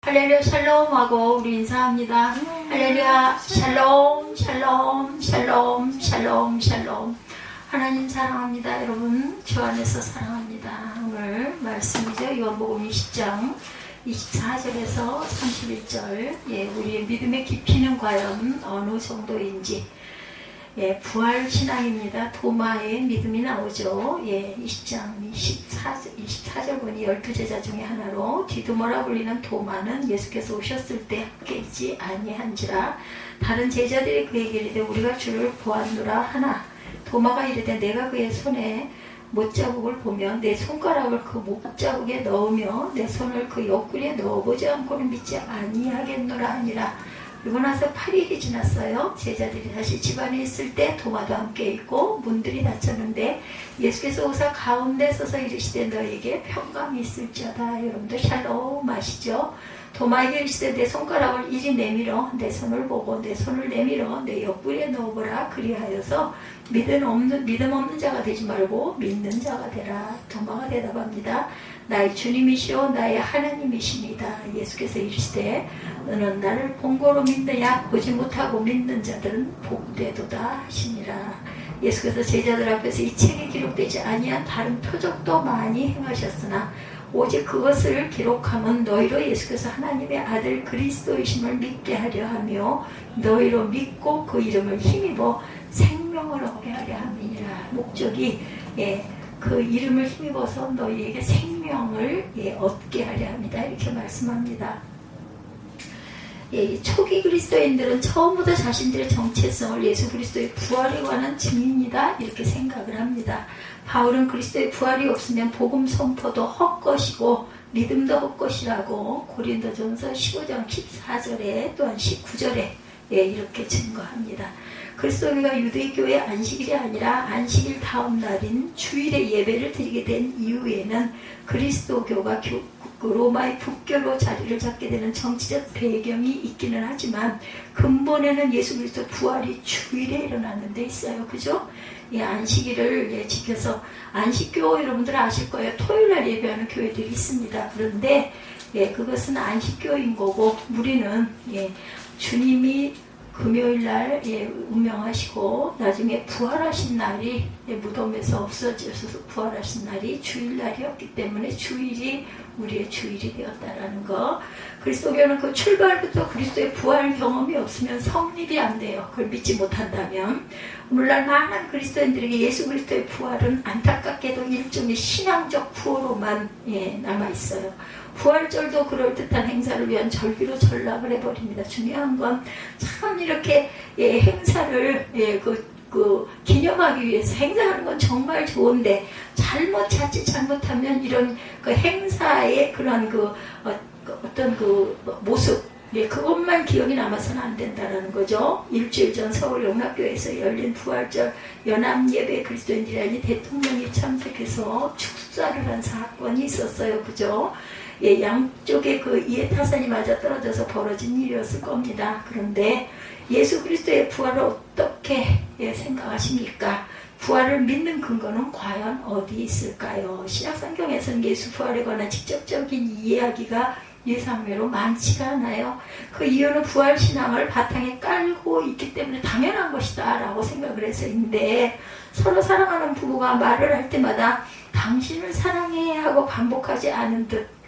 할렐루야 샬롬하고 우리 인사합니다. 할렐루야 샬롬 샬롬 샬롬 샬롬 샬롬. 하나님 사랑합니다. 여러분 주 안에서 사랑합니다. 오늘 말씀이죠. 요한복음 20장 24절에서 31절. 우리의 믿음의 깊이는 과연 어느 정도인지. 부활신앙입니다. 도마의 믿음이 나오죠. 20장 24절 보니 12제자 중에 하나로 디두모라 불리는 도마는 예수께서 오셨을 때 함께 있지 아니한지라. 다른 제자들이 그에게 이르되 우리가 주를 보았노라 하나 도마가 이르되 내가 그의 손에 못자국을 보며 내 손가락을 그 못자국에 넣으며 내 손을 그 옆구리에 넣어보지 않고는 믿지 아니하겠노라 하니라. 그리고 나서 8일이 지났어요. 제자들이 다시 집안에 있을 때 도마도 함께 있고 문들이 닫혔는데 예수께서 오사 가운데 서서 이르시되 너에게 평강이 있을지어다. 여러분들 샬롬 아시죠? 도마에게 이르시되 내 손가락을 이리 내밀어 내 손을 보고 내 손을 내밀어 내 옆구리에 넣어보라. 그리하여서 믿음 없는 자가 되지 말고 믿는 자가 되라. 도마가 대답합니다. 나의 주님이시오 나의 하나님이시니다. 예수께서 이르시되 너는 나를 본고로 믿느냐? 보지 못하고 믿는 자들은 복되도다 하시니라. 예수께서 제자들 앞에서 이 책에 기록되지 아니한 다른 표적도 많이 행하셨으나 오직 그것을 기록하면 너희로 예수께서 하나님의 아들 그리스도이심을 믿게 하려 하며 너희로 믿고 그 이름을 힘입어 생명을 얻게 하려 함이니라. 목적이 그 이름을 힘입어서 너희에게 생명을 얻게 하려 합니다. 이렇게 말씀합니다. 초기 그리스도인들은 처음부터 자신들의 정체성을 예수 그리스도의 부활에 관한 증인이다 이렇게 생각을 합니다. 바울은 그리스도의 부활이 없으면 복음 선포도 헛것이고 믿음도 헛것이라고 고린도전서 15장 14절에 또한 19절에 이렇게 증거합니다. 그리스도교가 유대교의 안식일이 아니라 안식일 다음 날인 주일에 예배를 드리게 된 이후에는 그리스도교가 로마의 국교로 자리를 잡게 되는 정치적 배경이 있기는 하지만 근본에는 예수 그리스도 부활이 주일에 일어나는 데 있어요. 그죠? 안식일을 지켜서 안식교 여러분들 아실 거예요. 토요일날 예배하는 교회들이 있습니다. 그런데 그것은 안식교인 거고 우리는 주님이 금요일날 운명하시고 나중에 부활하신 날이 무덤에서 없어지셔서 부활하신 날이 주일날이었기 때문에 주일이 우리의 주일이 되었다라는 거. 그리스도교는 그 출발부터 그리스도의 부활 경험이 없으면 성립이 안 돼요. 그걸 믿지 못한다면. 오늘날 많은 그리스도인들에게 예수 그리스도의 부활은 안타깝게도 일종의 신앙적 구호로만 남아있어요. 부활절도 그럴듯한 행사를 위한 절기로 전락을 해버립니다. 중요한 건 참 이렇게 행사를 기념하기 위해서 행사하는 건 정말 좋은데 자칫 잘못하면 이런 그 행사의 그런 어떤 모습 그것만 기억이 남아서는 안 된다는 거죠. 일주일 전 서울 영락교회에서 열린 부활절 연합예배 그리스도인들이 대통령이 참석해서 축사를 한 사건이 있었어요. 그죠? 양쪽에 그 이해타산이 맞아 떨어져서 벌어진 일이었을 겁니다. 그런데 예수 그리스도의 부활을 어떻게 생각하십니까? 부활을 믿는 근거는 과연 어디 있을까요? 신약성경에서는 예수 부활에 관한 직접적인 이야기가 예상외로 많지가 않아요. 그 이유는 부활신앙을 바탕에 깔고 있기 때문에 당연한 것이다 라고 생각을 해서인데 서로 사랑하는 부부가 말을 할 때마다 당신을 사랑해 하고 반복하지 않은 듯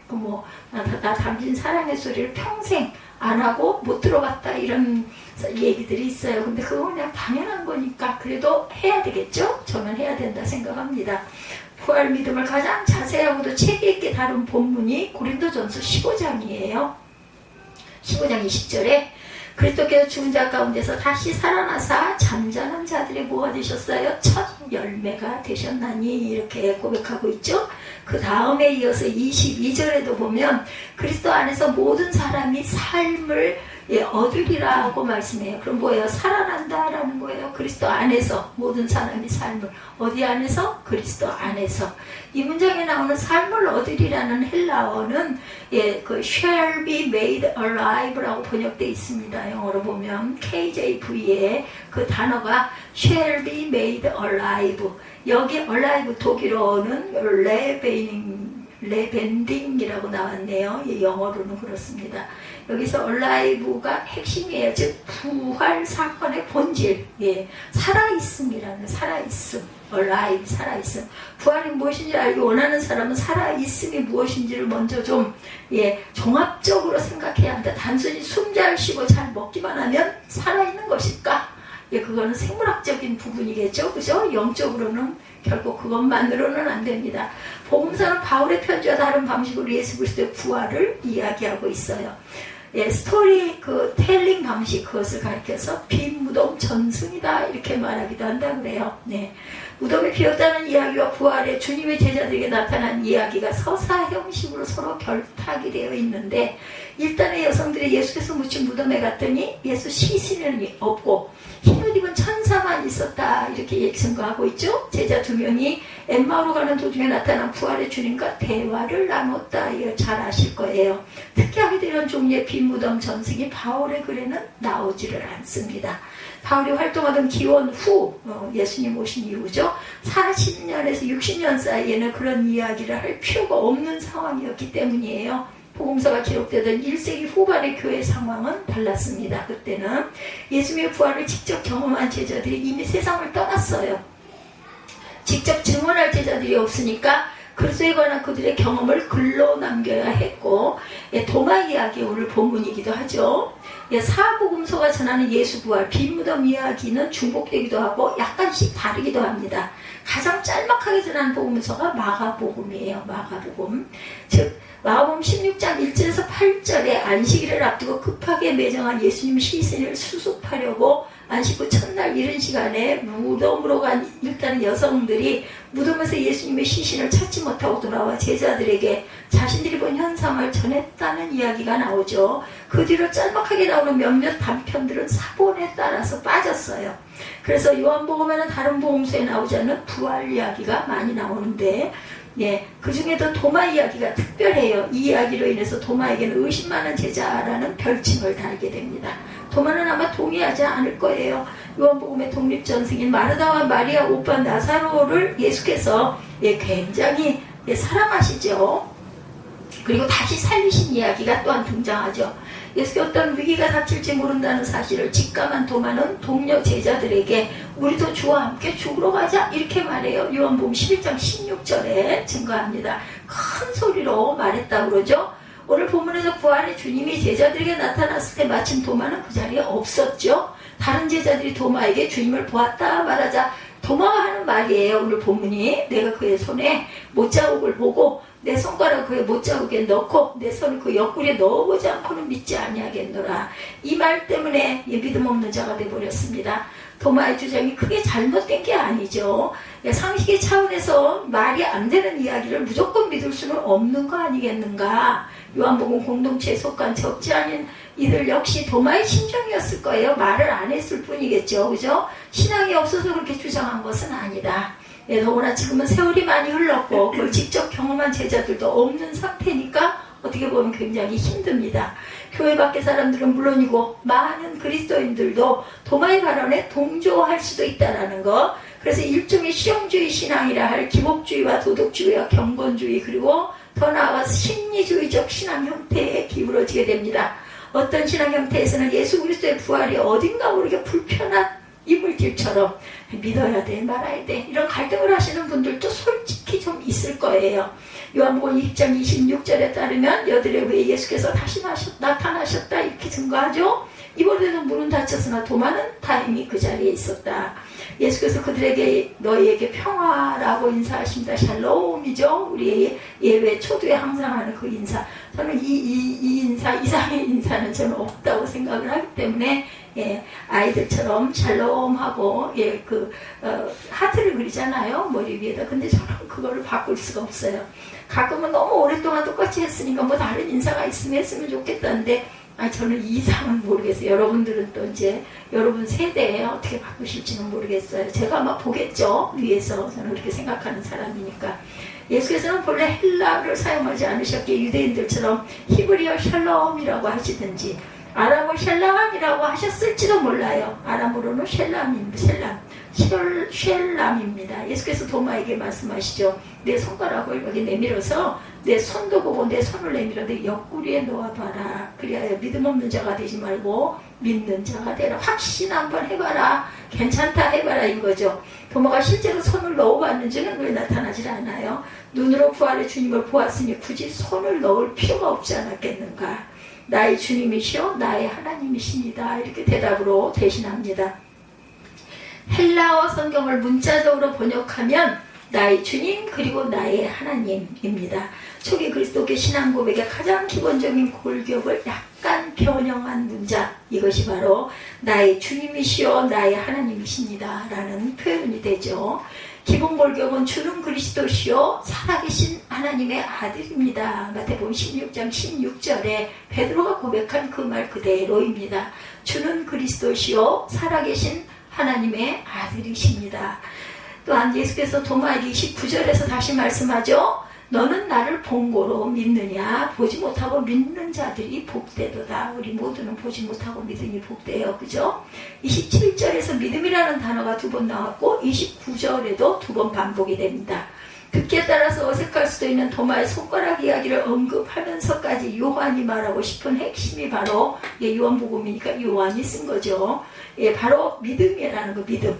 나 당신 사랑의 소리를 평생 안 하고 못 들어봤다 이런 얘기들이 있어요. 근데 그건 그냥 당연한 거니까 그래도 해야 되겠죠? 저는 해야 된다 생각합니다. 부활 믿음을 가장 자세하고도 체계 있게 다룬 본문이 고린도전서 15장이에요. 15장 20절에 그리스도께서 죽은 자 가운데서 다시 살아나사 잠자는 자들의 뭐가 되셨어요? 첫 열매가 되셨나니 이렇게 고백하고 있죠. 그 다음에 이어서 22절에도 보면 그리스도 안에서 모든 사람이 삶을 얻으리라고 말씀해요. 그럼 뭐예요? 살아난다라는 거예요. 그리스도 안에서 모든 사람이 삶을 어디 안에서? 그리스도 안에서. 이 문장에 나오는 삶을 얻으리라는 헬라어는 그 shall be made alive라고 번역되어 있습니다. 영어로 보면 KJV에 그 단어가 shall be made alive. 여기 alive 독일어는 레벤딩이라고 나왔네요. 예, 영어로는 그렇습니다. 여기서 alive가 핵심이에요. 즉 부활 사건의 본질, 예, 살아있음이라는, 살아있음, alive, 살아있음. 부활이 무엇인지 알기 원하는 사람은 살아있음이 무엇인지를 먼저 좀, 예, 종합적으로 생각해야 한다. 단순히 숨 잘 쉬고 잘 먹기만 하면 살아있는 것일까? 예, 그거는 생물학적인 부분이겠죠, 그죠? 영적으로는 결국 그것만으로는 안 됩니다. 복음서는 바울의 편지와 다른 방식으로 예수 그리스도의 부활을 이야기하고 있어요. 예, 스토리 텔링 방식, 그것을 가리켜서 빈 무덤 전승이다 이렇게 말하기도 한다 그래요. 네, 무덤이 비었다는 이야기와 부활의 주님의 제자들에게 나타난 이야기가 서사 형식으로 서로 결탁이 되어 있는데, 일단의 여성들이 예수께서 묻힌 무덤에 갔더니 예수 시신은 없고 흰옷 입은 천사만 있었다 이렇게 증거하고 있죠. 제자 2명이 엠마오로 가는 도중에 나타난 부활의 주님과 대화를 나눴다. 이거 잘 아실 거예요. 특이하게도 이런 종류의 빈 무덤 전승이 바울의 글에는 나오지를 않습니다. 바울이 활동하던 기원 후, 예수님 오신 이후죠. 40년에서 60년 사이에는 그런 이야기를 할 필요가 없는 상황이었기 때문이에요. 복음서가 기록되던 1세기 후반의 교회 상황은 달랐습니다. 그때는 예수님의 부활을 직접 경험한 제자들이 이미 세상을 떠났어요. 직접 증언할 제자들이 없으니까 그리스도에 관한 그들의 경험을 글로 남겨야 했고, 예, 도마 이야기 오늘 본문이기도 하죠. 예, 사복음서가 전하는 예수 부활, 빈 무덤 이야기는 중복되기도 하고 약간씩 다르기도 합니다. 가장 짤막하게 전하는 복음서가 마가복음이에요. 마가복음. 즉 마가복음 16장 1절에서 8절에 안식일을 앞두고 급하게 매정한 예수님 시신을 수습하려고 안식 후 첫날 이른 시간에 무덤으로 간 일단 여성들이 무덤에서 예수님의 시신을 찾지 못하고 돌아와 제자들에게 자신들이 본 현상을 전했다는 이야기가 나오죠. 그 뒤로 짤막하게 나오는 몇몇 단편들은 사본에 따라서 빠졌어요. 그래서 요한복음에는 다른 복음서에 나오지 않는 부활 이야기가 많이 나오는데, 예, 그 중에도 도마 이야기가 특별해요. 이 이야기로 인해서 도마에게는 의심 많은 제자라는 별칭을 달게 됩니다. 도마는 아마 동의하지 않을 거예요. 요한복음의 독립전승인 마르다와 마리아 오빠 나사로를 예수께서, 예, 굉장히, 예, 사랑하시죠. 그리고 다시 살리신 이야기가 또한 등장하죠. 예수께 어떤 위기가 닥칠지 모른다는 사실을 직감한 도마는 동료 제자들에게 우리도 주와 함께 죽으러 가자 이렇게 말해요. 요한복음 11장 16절에 증거합니다. 큰 소리로 말했다고 그러죠. 오늘 본문에서 부활의 주님이 제자들에게 나타났을 때 마침 도마는 그 자리에 없었죠. 다른 제자들이 도마에게 주님을 보았다 말하자 도마가 하는 말이에요. 오늘 본문이 내가 그의 손에 못자국을 보고 내 손가락 그의 못자국에 넣고 내 손을 그 옆구리에 넣어보지 않고는 믿지 아니하겠노라. 이 말 때문에 믿음 없는 자가 되어버렸습니다. 도마의 주장이 크게 잘못된 게 아니죠. 상식의 차원에서 말이 안 되는 이야기를 무조건 믿을 수는 없는 거 아니겠는가. 요한복음 공동체에 속한 적지 않은 이들 역시 도마의 심정이었을 거예요. 말을 안 했을 뿐이겠죠. 그죠? 신앙이 없어서 그렇게 주장한 것은 아니다. 예, 더구나 지금은 세월이 많이 흘렀고 그걸 직접 경험한 제자들도 없는 상태니까 어떻게 보면 굉장히 힘듭니다. 교회 밖의 사람들은 물론이고 많은 그리스도인들도 도마의 발언에 동조할 수도 있다는 거. 그래서 일종의 실용주의 신앙이라 할 기복주의와 도덕주의와 경건주의 그리고 더 나아가서 심리주의적 신앙 형태에 기울어지게 됩니다. 어떤 신앙 형태에서는 예수 그리스도의 부활이 어딘가 모르게 불편한 이물질처럼 믿어야 돼 말아야 돼 이런 갈등을 하시는 분들도 솔직히 좀 있을 거예요. 요한복음 2장 26절에 따르면 여들의 후에 예수께서 다시 나타나셨다 이렇게 증거하죠. 이번에는 문은 닫혔으나 도마는 다행히 그 자리에 있었다. 예수께서 그들에게 너희에게 평화라고 인사하십니다. 샬롬이죠. 우리의 예외 초두에 항상 하는 그 인사. 저는 이 인사 이상의 인사는 저는 없다고 생각을 하기 때문에 예, 아이들처럼 샬롬하고 예, 하트를 그리잖아요. 머리 위에다. 근데 저는 그거를 바꿀 수가 없어요. 가끔은 너무 오랫동안 똑같이 했으니까 뭐 다른 인사가 있으면 했으면 좋겠다는데 저는 이 이상은 모르겠어요. 여러분들은 또 이제 여러분 세대에 어떻게 바꾸실지는 모르겠어요. 제가 아마 보겠죠. 위에서 저는 그렇게 생각하는 사람이니까. 예수께서는 본래 헬라를 사용하지 않으셨기에 유대인들처럼 히브리어 샬롬이라고 하시든지 아람어 샬람이라고 하셨을지도 몰라요. 아람어로는 샬람입니다. 예수께서 도마에게 말씀하시죠. 내 손가락을 여기 내밀어서 내 손도 보고 내 손을 내밀어 내 옆구리에 놓아봐라. 그리하여 믿음 없는 자가 되지 말고 믿는 자가 되라. 확신 한번 해봐라. 괜찮다 해봐라 이거죠. 도마가 실제로 손을 넣어봤는지는 왜 나타나질 않아요? 눈으로 부활의 주님을 보았으니 굳이 손을 넣을 필요가 없지 않았겠는가. 나의 주님이시오 나의 하나님이십니다. 이렇게 대답으로 대신합니다. 헬라어 성경을 문자적으로 번역하면 나의 주님 그리고 나의 하나님입니다. 초기 그리스도교 신앙 고백의 가장 기본적인 골격을 약간 변형한 문자, 이것이 바로 나의 주님이시오 나의 하나님이십니다 라는 표현이 되죠. 기본 골격은 주는 그리스도시요 살아계신 하나님의 아들입니다. 마태복음 16장 16절에 베드로가 고백한 그 말 그대로입니다. 주는 그리스도시요 살아계신 하나님의 아들이십니다. 또한 예수께서 도마에게 29절에서 다시 말씀하죠. 너는 나를 본고로 믿느냐? 보지 못하고 믿는 자들이 복되도다. 우리 모두는 보지 못하고 믿으니 복돼요. 그죠? 27절에서 믿음이라는 단어가 2번 나왔고 29절에도 2번 반복이 됩니다. 듣기에 따라서 어색할 수도 있는 도마의 손가락 이야기를 언급하면서까지 요한이 말하고 싶은 핵심이 바로 요한복음이니까 요한이 쓴 거죠. 바로 믿음이라는 거, 믿음.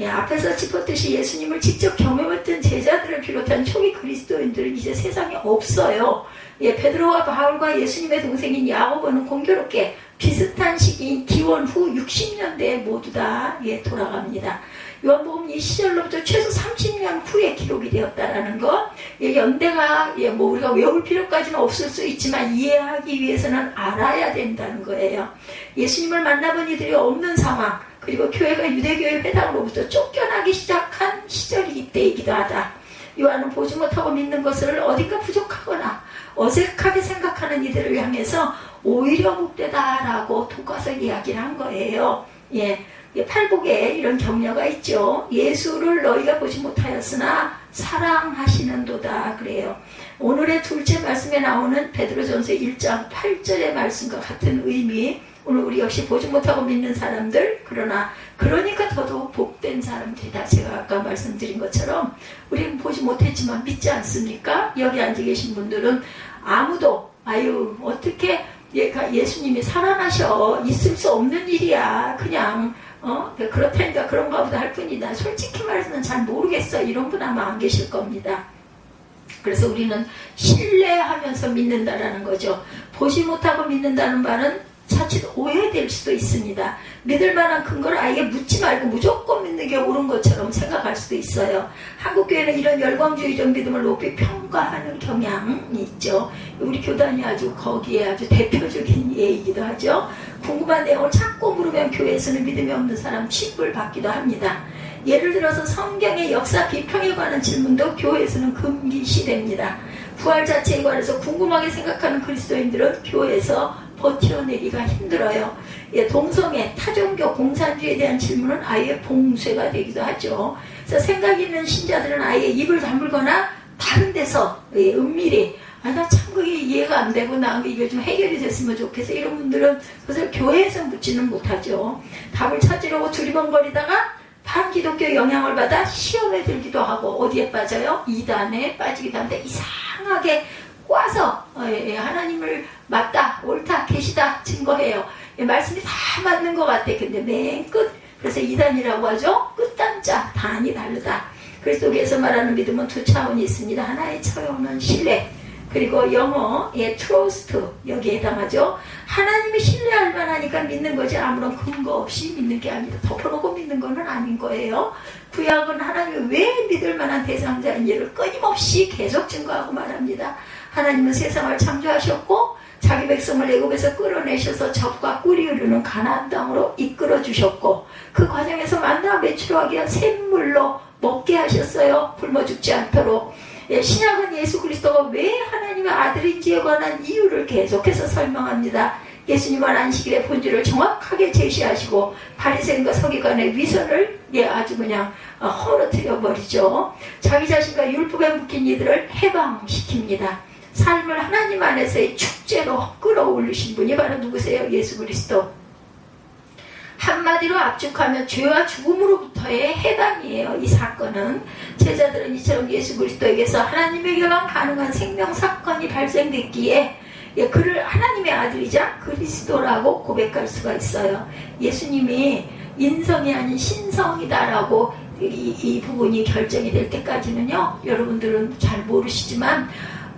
앞에서 짚었듯이 예수님을 직접 경험했던 제자들을 비롯한 초기 그리스도인들은 이제 세상에 없어요. 베드로와 바울과 예수님의 동생인 야고보는 공교롭게 비슷한 시기인 기원 후 60년대에 모두 다 돌아갑니다. 요한복음 이 시절로부터 최소 30년 후에 기록이 되었다라는 것. 연대가 우리가 외울 필요까지는 없을 수 있지만 이해하기 위해서는 알아야 된다는 거예요. 예수님을 만나본 이들이 없는 상황, 그리고 교회가 유대교의 회당으로부터 쫓겨나기 시작한 시절이 이때이기도 하다. 요한은 보지 못하고 믿는 것을 어딘가 부족하거나 어색하게 생각하는 이들을 향해서 오히려 복되다라고 돋궈서 이야기를 한 거예요. 팔복에 이런 격려가 있죠. 예수를 너희가 보지 못하였으나 사랑하시는도다 그래요. 오늘의 둘째 말씀에 나오는 베드로전서 1장 8절의 말씀과 같은 의미. 오늘 우리 역시 보지 못하고 믿는 사람들, 그러니까 더더욱 복된 사람들이다. 제가 아까 말씀드린 것처럼 우리는 보지 못했지만 믿지 않습니까? 여기 앉아 계신 분들은 아무도 어떻게 예수님이 살아나셔, 있을 수 없는 일이야, 그냥 그렇다니까 그런가 보다 할 뿐이다. 솔직히 말해서는 잘 모르겠어. 이런 분 아마 안 계실 겁니다. 그래서 우리는 신뢰하면서 믿는다라는 거죠. 보지 못하고 믿는다는 말은 자칫 오해될 수도 있습니다. 믿을 만한 근거를 아예 묻지 말고 무조건 믿는 게 옳은 것처럼 생각할 수도 있어요. 한국교회는 이런 열광주의적 믿음을 높이 평가하는 경향이 있죠. 우리 교단이 거기에 아주 대표적인 예이기도 하죠. 궁금한 내용을 자꾸 물으면 교회에서는 믿음이 없는 사람 취급을 받기도 합니다. 예를 들어서 성경의 역사 비평에 관한 질문도 교회에서는 금기시됩니다. 부활 자체에 관해서 궁금하게 생각하는 그리스도인들은 교회에서 버텨내기가 힘들어요. 동성애, 타종교, 공산주의에 대한 질문은 아예 봉쇄가 되기도 하죠. 그래서 생각 있는 신자들은 아예 입을 다물거나 다른 데서 은밀히 나 참 그게 이해가 안 되고 이게 좀 해결이 됐으면 좋겠어. 이런 분들은 그것을 교회에서 묻지는 못하죠. 답을 찾으려고 두리번거리다가 반기독교 영향을 받아 시험에 들기도 하고 어디에 빠져요? 이단에 빠지기도 하는데 이상하게 꽈서 하나님을 맞다, 옳다, 계시다 증거해요. 말씀이 다 맞는 것 같아. 근데 맨 끝, 그래서 이단이라고 하죠. 끝단자, 단이 다르다. 그리스도께서 말하는 믿음은 두 차원이 있습니다. 하나의 차원은 신뢰, 그리고 영어의 trust, 여기에 해당하죠. 하나님이 신뢰할 만하니까 믿는 거지 아무런 근거 없이 믿는 게 아니다. 덮어놓고 믿는 거는 아닌 거예요. 구약은 하나님이 왜 믿을 만한 대상자인지를 끊임없이 계속 증거하고 말합니다. 하나님은 세상을 창조하셨고 자기 백성을 애굽에서 끌어내셔서 젖과 꿀이 흐르는 가나안 땅으로 이끌어 주셨고 그 과정에서 만나 매출하기 위한 샘물로 먹게 하셨어요. 굶어 죽지 않도록. 신약은 예수 그리스도가 왜 하나님의 아들인지에 관한 이유를 계속해서 설명합니다. 예수님은 안식일의 본질을 정확하게 제시하시고 바리새인과 서기관의 위선을 아주 그냥 허러뜨려 버리죠. 자기 자신과 율법에 묶인 이들을 해방시킵니다. 삶을 하나님 안에서의 축제로 끌어올리신 분이 바로 누구세요? 예수 그리스도. 한마디로 압축하면 죄와 죽음으로부터의 해방이에요. 이 사건은 제자들은 이처럼 예수 그리스도에게서 하나님에게만 가능한 생명 사건이 발생됐기에 그를 하나님의 아들이자 그리스도라고 고백할 수가 있어요. 예수님이 인성이 아닌 신성이다라고 이 부분이 결정이 될 때까지는요, 여러분들은 잘 모르시지만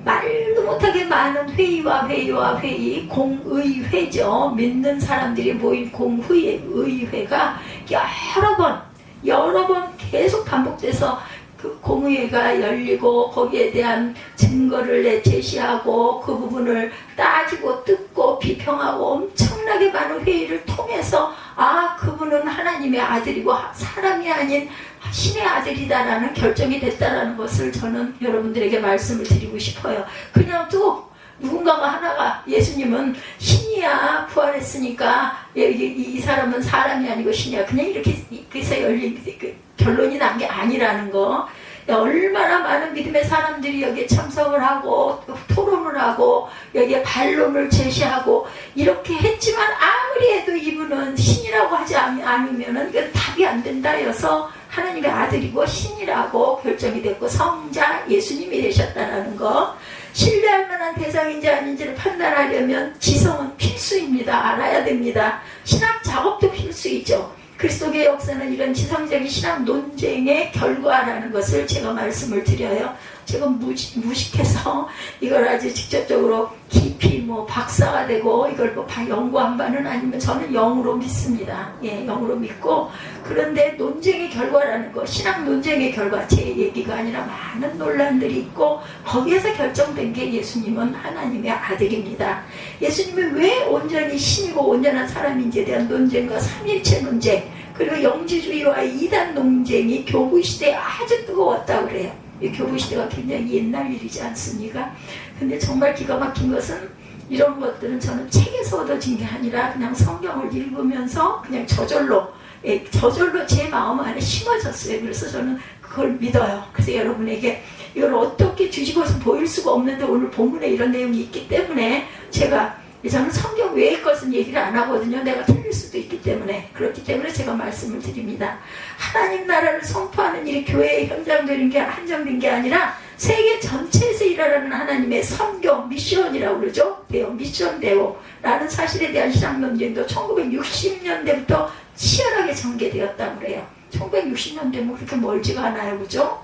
말도 못하게 많은 회의와 회의, 공의회죠. 믿는 사람들이 모인 공의회가 여러 번 계속 반복돼서 그 공의회가 열리고 거기에 대한 증거를 제시하고 그 부분을 따지고 뜯고 비평하고 엄청나게 많은 회의를 통해서 그분은 하나님의 아들이고 사람이 아닌 신의 아들이다라는 결정이 됐다라는 것을 저는 여러분들에게 말씀을 드리고 싶어요. 그냥 또 누군가가 하나가 예수님은 신이야, 부활했으니까 이 사람은 사람이 아니고 신이야, 그냥 이렇게 그래서 열린 결론이 난 게 아니라는 거. 얼마나 많은 믿음의 사람들이 여기에 참석을 하고 토론을 하고 여기에 반론을 제시하고 이렇게 했지만 아무리 해도 이분은 신이라고 하지 않으면은 이건 답이 안 된다여서 하나님의 아들이고 신이라고 결정이 됐고 성자 예수님이 되셨다는 거. 신뢰할 만한 대상인지 아닌지를 판단하려면 지성은 필수입니다. 알아야 됩니다. 신학 작업도 필수이죠. 그리스도교의 역사는 이런 지성적인 신학 논쟁의 결과라는 것을 제가 말씀을 드려요. 제가 무식해서 이걸 아주 직접적으로 깊이 박사가 되고 이걸 연구한 바는 아니면 저는 영으로 믿습니다. 영으로 믿고, 그런데 논쟁의 결과라는 거, 신학 논쟁의 결과, 제 얘기가 아니라 많은 논란들이 있고 거기에서 결정된 게 예수님은 하나님의 아들입니다. 예수님이 왜 온전히 신이고 온전한 사람인지에 대한 논쟁과 삼일체 논쟁, 그리고 영지주의와 이단 논쟁이 교부시대에 아주 뜨거웠다고 그래요. 이 교부시대가 굉장히 옛날 일이지 않습니까? 근데 정말 기가 막힌 것은 이런 것들은 저는 책에서 얻어진 게 아니라 그냥 성경을 읽으면서 그냥 저절로 제 마음 안에 심어졌어요. 그래서 저는 그걸 믿어요. 그래서 여러분에게 이걸 어떻게 뒤집어서 보일 수가 없는데 오늘 본문에 이런 내용이 있기 때문에 저는 성경 외의 것은 얘기를 안 하거든요. 내가 틀릴 수도 있기 때문에. 그렇기 때문에 제가 말씀을 드립니다. 하나님 나라를 선포하는 일이 교회에 현장되는 게 한정된 게 아니라 세계 전체에서 일하는 하나님의 선교 미션이라고 그러죠. 미션 대오라는 사실에 대한 신학 논쟁도 1960년대부터 치열하게 전개되었다고 그래요. 1960년대면 그렇게 멀지가 않아요. 그죠?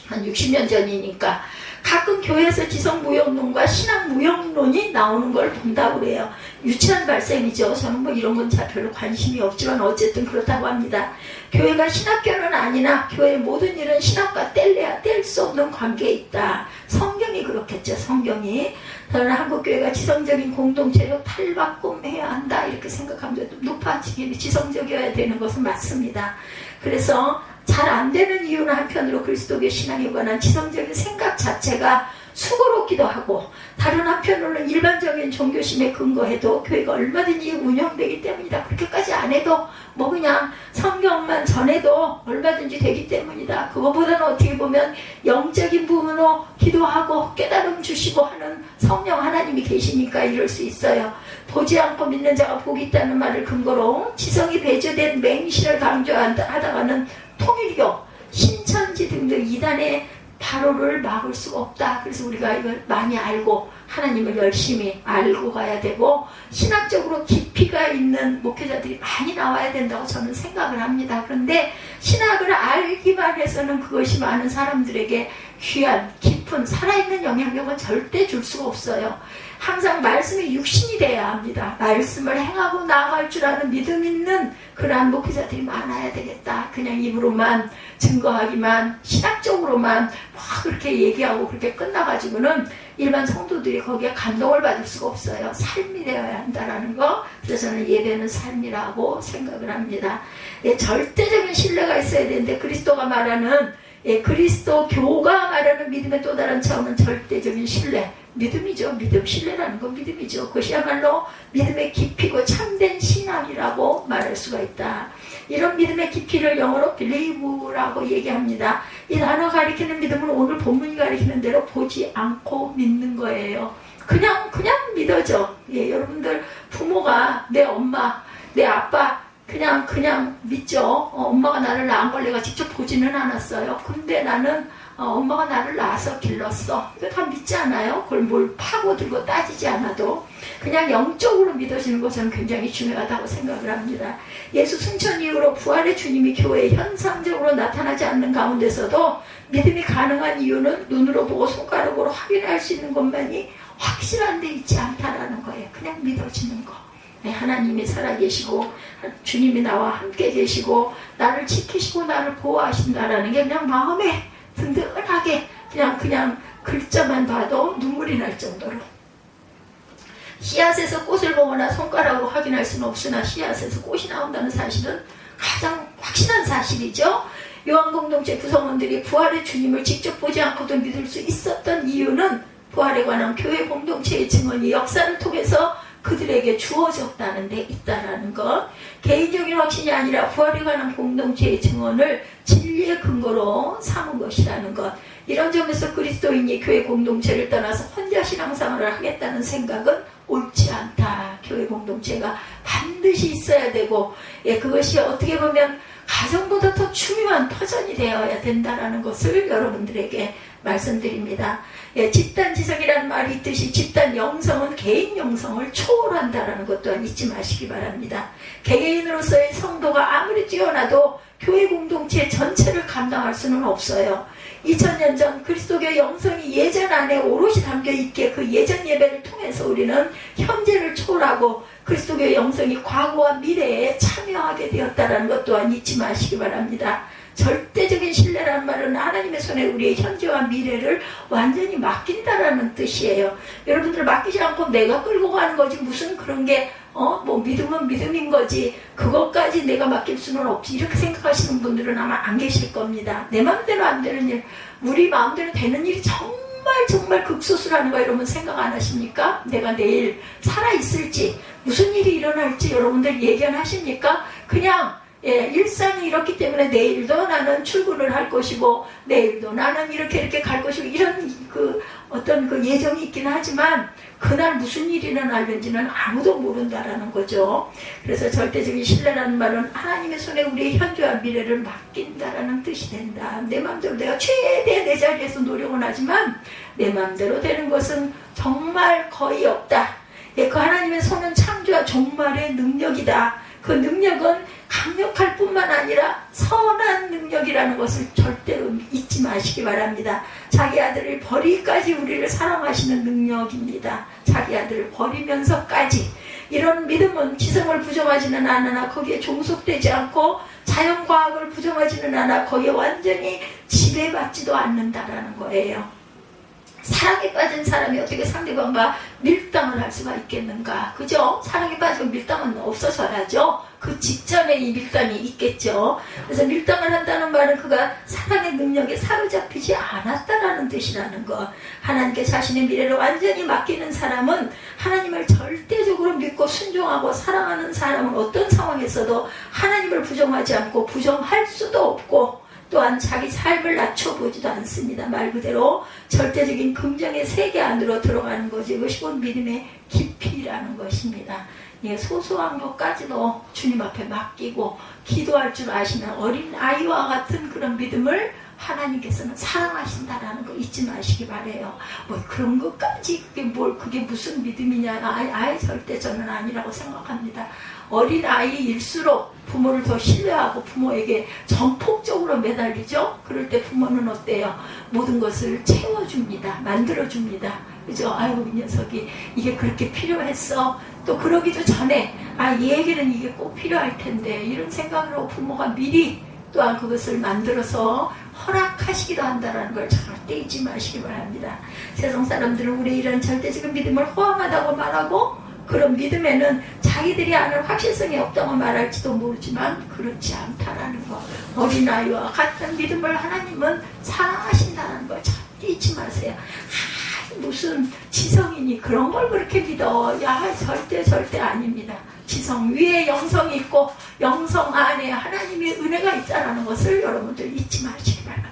한 60년 전이니까. 가끔 교회에서 지성무용론과 신학무용론이 나오는 걸 본다고 그래요. 유치한 발생이죠. 저는 이런 건 잘 별로 관심이 없지만 어쨌든 그렇다고 합니다. 교회가 신학교는 아니나 교회의 모든 일은 신학과 뗄래야 뗄 수 없는 관계에 있다. 성경이 그렇겠죠. 성경이. 저는 한국교회가 지성적인 공동체로 탈바꿈해야 한다 이렇게 생각합니다. 높아지게 지성적이어야 되는 것은 맞습니다. 그래서 잘 안 되는 이유는 한편으로 그리스도교 신앙에 관한 지성적인 생각 자체가 수고롭기도 하고, 다른 한편으로는 일반적인 종교심에 근거해도 교회가 얼마든지 운영되기 때문이다. 그렇게까지 안 해도 그냥 성경만 전해도 얼마든지 되기 때문이다. 그거보다는 어떻게 보면 영적인 부분으로 기도하고 깨달음 주시고 하는 성령 하나님이 계시니까 이럴 수 있어요. 보지 않고 믿는 자가 복이 있다는 말을 근거로 지성이 배제된 맹신을 강조하다가는 통일교, 신천지 등등 이단의 바로를 막을 수가 없다. 그래서 우리가 이걸 많이 알고 하나님을 열심히 알고 가야 되고 신학적으로 깊이가 있는 목회자들이 많이 나와야 된다고 저는 생각을 합니다. 그런데 신학을 알기만 해서는 그것이 많은 사람들에게 귀한, 깊은, 살아있는 영향력은 절대 줄 수가 없어요. 항상 말씀이 육신이 돼야 합니다. 말씀을 행하고 나아갈 줄 아는 믿음 있는 그러한 목회자들이 많아야 되겠다. 그냥 입으로만 증거하기만, 신학적으로만 막 그렇게 얘기하고 그렇게 끝나가지고는 일반 성도들이 거기에 감동을 받을 수가 없어요. 삶이 되어야 한다라는 거. 그래서 저는 예배는 삶이라고 생각을 합니다. 절대적인 신뢰가 있어야 되는데 그리스도가 말하는 그리스도교가 말하는 믿음의 또 다른 차원은 절대적인 신뢰. 믿음이죠. 믿음, 신뢰라는 건 믿음이죠. 그것이야말로 믿음의 깊이고 참된 신앙이라고 말할 수가 있다. 이런 믿음의 깊이를 영어로 believe라고 얘기합니다. 이 단어 가리키는 믿음은 오늘 본문이 가리키는 대로 보지 않고 믿는 거예요. 그냥 믿어져. 여러분들 부모가 내 엄마, 내 아빠 그냥 믿죠. 엄마가 나를 낳은 걸 내가 직접 보지는 않았어요. 근데 나는 엄마가 나를 낳아서 길렀어. 이거 다 믿지 않아요? 그걸 뭘 파고들고 따지지 않아도 그냥 영적으로 믿어지는 것은 굉장히 중요하다고 생각을 합니다. 예수 승천 이후로 부활의 주님이 교회에 현상적으로 나타나지 않는 가운데서도 믿음이 가능한 이유는 눈으로 보고 손가락으로 확인할 수 있는 것만이 확실한 데 있지 않다라는 거예요. 그냥 믿어지는 거. 하나님이 살아계시고 주님이 나와 함께 계시고 나를 지키시고 나를 보호하신다라는 게 그냥 마음에 든든하게 그냥 글자만 봐도 눈물이 날 정도로. 씨앗에서 꽃을 보거나 손가락으로 확인할 수는 없으나 씨앗에서 꽃이 나온다는 사실은 가장 확실한 사실이죠. 요한공동체 구성원들이 부활의 주님을 직접 보지 않고도 믿을 수 있었던 이유는 부활에 관한 교회 공동체의 증언이 역사를 통해서 그들에게 주어졌다는 데 있다라는 것. 개인적인 확신이 아니라 부활에 관한 공동체의 증언을 진리의 근거로 삼은 것이라는 것. 이런 점에서 그리스도인이 교회 공동체를 떠나서 혼자 신앙생활을 하겠다는 생각은 옳지 않다. 교회 공동체가 반드시 있어야 되고, 그것이 어떻게 보면 가정보다 더 중요한 터전이 되어야 된다는 것을 여러분들에게 말씀드립니다. 집단지성이라는 말이 있듯이 집단 영성은 개인 영성을 초월한다는 것 또한 잊지 마시기 바랍니다. 개개인으로서의 성도가 아무리 뛰어나도 교회 공동체 전체를 감당할 수는 없어요. 2000년 전 그리스도교 영성이 예전 안에 오롯이 담겨있기에 그 예전 예배를 통해서 우리는 현재를 초월하고 그리스도교 영성이 과거와 미래에 참여하게 되었다는 것 또한 잊지 마시기 바랍니다. 절대적인 신뢰라는 말은 하나님의 손에 우리의 현재와 미래를 완전히 맡긴다라는 뜻이에요. 여러분들 맡기지 않고 내가 끌고 가는 거지 무슨 그런 게 믿음은 믿음인 거지 그것까지 내가 맡길 수는 없지 이렇게 생각하시는 분들은 아마 안 계실 겁니다. 내 마음대로 안 되는 일, 우리 마음대로 되는 일이 정말 극소수라는 거 여러분 생각 안 하십니까? 내가 내일 살아있을지 무슨 일이 일어날지 여러분들 예견하십니까? 그냥 일상이 이렇기 때문에 내일도 나는 출근을 할 것이고 내일도 나는 이렇게 갈 것이고 이런 어떤 예정이 있긴 하지만 그날 무슨 일이 일어날는지는 아무도 모른다라는 거죠. 그래서 절대적인 신뢰라는 말은 하나님의 손에 우리의 현재와 미래를 맡긴다라는 뜻이 된다. 내 마음대로 내가 최대한 내 자리에서 노력은 하지만 내 마음대로 되는 것은 정말 거의 없다. 그 하나님의 손은 창조와 종말의 능력이다. 그 능력은 강력할 뿐만 아니라 선한 능력이라는 것을 절대로 잊지 마시기 바랍니다. 자기 아들을 버리기까지 우리를 사랑하시는 능력입니다. 자기 아들을 버리면서까지. 이런 믿음은 지성을 부정하지는 않으나 거기에 종속되지 않고 자연과학을 부정하지는 않아 거기에 완전히 지배받지도 않는다라는 거예요. 사랑에 빠진 사람이 어떻게 상대방과 밀당을 할 수가 있겠는가? 그죠? 사랑에 빠지면 밀당은 없어져야죠. 그 직전에 이 밀당이 있겠죠. 그래서 밀당을 한다는 말은 그가 사랑의 능력에 사로잡히지 않았다라는 뜻이라는 것. 하나님께 자신의 미래를 완전히 맡기는 사람은 하나님을 절대적으로 믿고 순종하고 사랑하는 사람은 어떤 상황에서도 하나님을 부정하지 않고 부정할 수도 없고 또한 자기 삶을 낮춰보지도 않습니다. 말 그대로 절대적인 긍정의 세계 안으로 들어가는 거지. 이것이 곧 믿음의 깊이라는 것입니다. 소소한 것까지도 주님 앞에 맡기고 기도할 줄 아시는 어린 아이와 같은 그런 믿음을 하나님께서는 사랑하신다라는 거 잊지 마시기 바래요. 그런 것까지 그게 무슨 믿음이냐? 아예 절대 저는 아니라고 생각합니다. 어린 아이일수록 부모를 더 신뢰하고 부모에게 전폭적으로 매달리죠. 그럴 때 부모는 어때요? 모든 것을 채워줍니다. 만들어줍니다. 그죠? 아이고 이 녀석이 이게 그렇게 필요했어. 또 그러기도 전에 얘에게는 이게 꼭 필요할 텐데 이런 생각으로 부모가 미리 또한 그것을 만들어서 허락하시기도 한다는 걸 절대 잊지 마시기 바랍니다. 세상 사람들은 우리 이런 절대적인 믿음을 호황하다고 말하고 그런 믿음에는 자기들이 아는 확실성이 없다고 말할지도 모르지만 그렇지 않다라는 것. 어린아이와 같은 믿음을 하나님은 사랑하신다는 걸 절대 잊지 마세요. 무슨 지성이니 그런 걸 그렇게 믿어. 절대 아닙니다. 지성 위에 영성이 있고 영성 안에 하나님의 은혜가 있다는 것을 여러분들 잊지 마시기 바랍니다.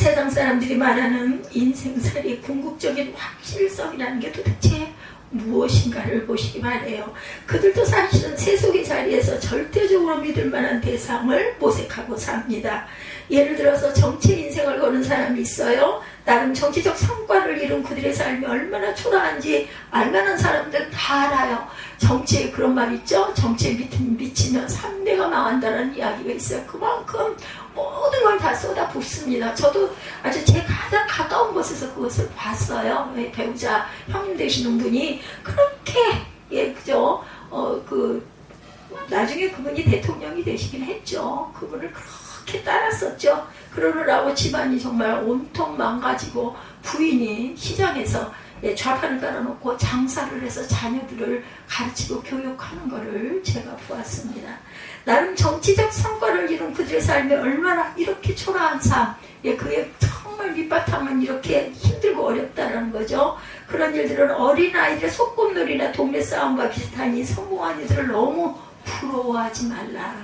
세상 사람들이 말하는 인생살이 궁극적인 확실성이라는 게 도대체 무엇인가를 보시기 바래요. 그들도 사실은 세속의 자리에서 절대적으로 믿을 만한 대상을 모색하고 삽니다. 예를 들어서 정치 인생을 거는 사람이 있어요. 나름 정치적 성과를 이룬 그들의 삶이 얼마나 초라한지 알만한 사람들은 다 알아요. 정치에 그런 말 있죠. 정치에 미치면 3대가 망한다는 이야기가 있어요. 그만큼 모든 걸 다 쏟아붓습니다. 저도 아주 제 가장 가까운 곳에서 그것을 봤어요. 배우자 형님 되시는 분이 그렇게 그죠? 나중에 그분이 대통령이 되시긴 했죠. 그분을 그렇게 따랐었죠. 그러느라고 집안이 정말 온통 망가지고 부인이 시장에서 좌판을 깔아놓고 장사를 해서 자녀들을 가르치고 교육하는 것을 제가 보았습니다. 나름 정치적 성과를 이룬 그들의 삶이 얼마나 이렇게 초라한 삶, 그의 정말 밑바탕은 이렇게 힘들고 어렵다는 거죠. 그런 일들은 어린아이들의 소꿉놀이나 동네 싸움과 비슷하니 성공한 이들을 너무 부러워하지 말라.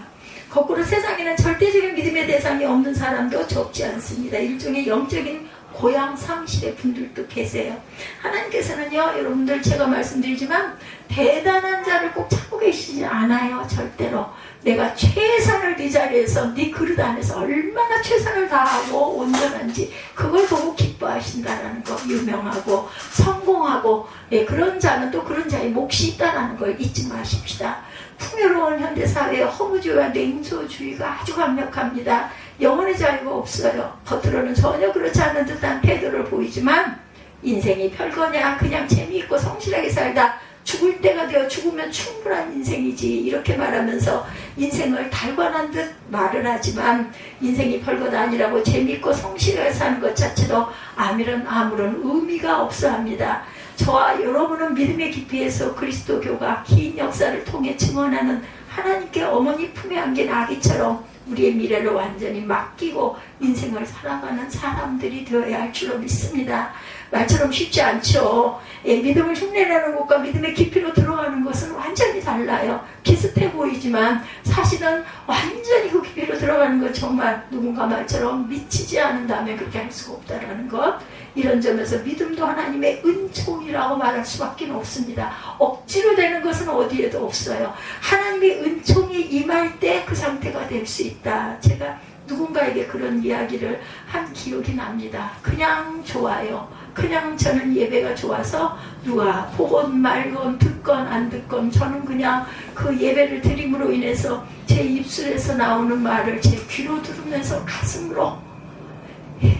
거꾸로 세상에는 절대적인 믿음의 대상이 없는 사람도 적지 않습니다. 일종의 영적인 고향 상실의 분들도 계세요. 하나님께서는요, 여러분들 제가 말씀드리지만 대단한 자를 꼭 찾고 계시지 않아요. 절대로. 내가 최선을 네 자리에서 네 그릇 안에서 얼마나 최선을 다하고 온전한지 그걸 보고 기뻐하신다라는 거 유명하고 성공하고 그런 자는 또 그런 자의 몫이 있다라는 걸 잊지 마십시다. 풍요로운 현대사회의 허무주의와 냉소주의가 아주 강력합니다. 영혼의 자유가 없어요. 겉으로는 전혀 그렇지 않은 듯한 태도를 보이지만 인생이 별거냐, 그냥 재미있고 성실하게 살다 죽을 때가 되어 죽으면 충분한 인생이지, 이렇게 말하면서 인생을 달관한 듯 말을 하지만 인생이 별것 아니라고 재미있고 성실하게 사는 것 자체도 아무런 의미가 없어 합니다. 저와 여러분은 믿음의 깊이에서 그리스도교가 긴 역사를 통해 증언하는 하나님께 어머니 품에 안긴 아기처럼 우리의 미래를 완전히 맡기고 인생을 살아가는 사람들이 되어야 할 줄로 믿습니다. 말처럼 쉽지 않죠. 믿음을 흉내내는 것과 믿음의 깊이로 들어가는 것은 완전히 달라요. 비슷해 보이지만 사실은 완전히 그 깊이로 들어가는 것, 정말 누군가 말처럼 미치지 않는다면 그렇게 할 수가 없다라는 것. 이런 점에서 믿음도 하나님의 은총이라고 말할 수밖에 없습니다. 억지로 되는 것은 어디에도 없어요. 하나님의 은총이 임할 때 그 상태가 될 수 있다. 제가 누군가에게 그런 이야기를 한 기억이 납니다. 그냥 좋아요. 그냥 저는 예배가 좋아서 누가 보건 말건 듣건 안 듣건 저는 그냥 그 예배를 드림으로 인해서 제 입술에서 나오는 말을 제 귀로 들으면서 가슴으로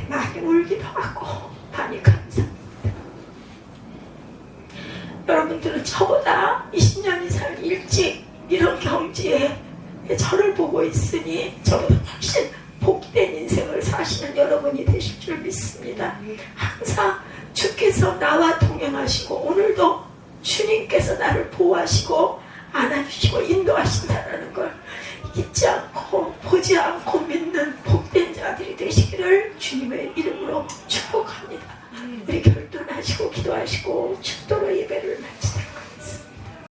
많이 울기도 하고 많이 감사합니다. 여러분들은 저보다 20년 이상 일찍 이런 경지에 저를 보고 있으니 저보다 훨씬 복된 인생을 사시는 여러분이 되실 줄 믿습니다. 항상 주께서 나와 동행하시고 오늘도 주님께서 나를 보호하시고 안아주시고 인도하신다는 걸 잊지 않고 보지 않고 믿는 복된 자들이 되시기를 주님의 이름으로 축복합니다. 우리 결단하시고 기도하시고 축도로 예배를 마치겠습니다.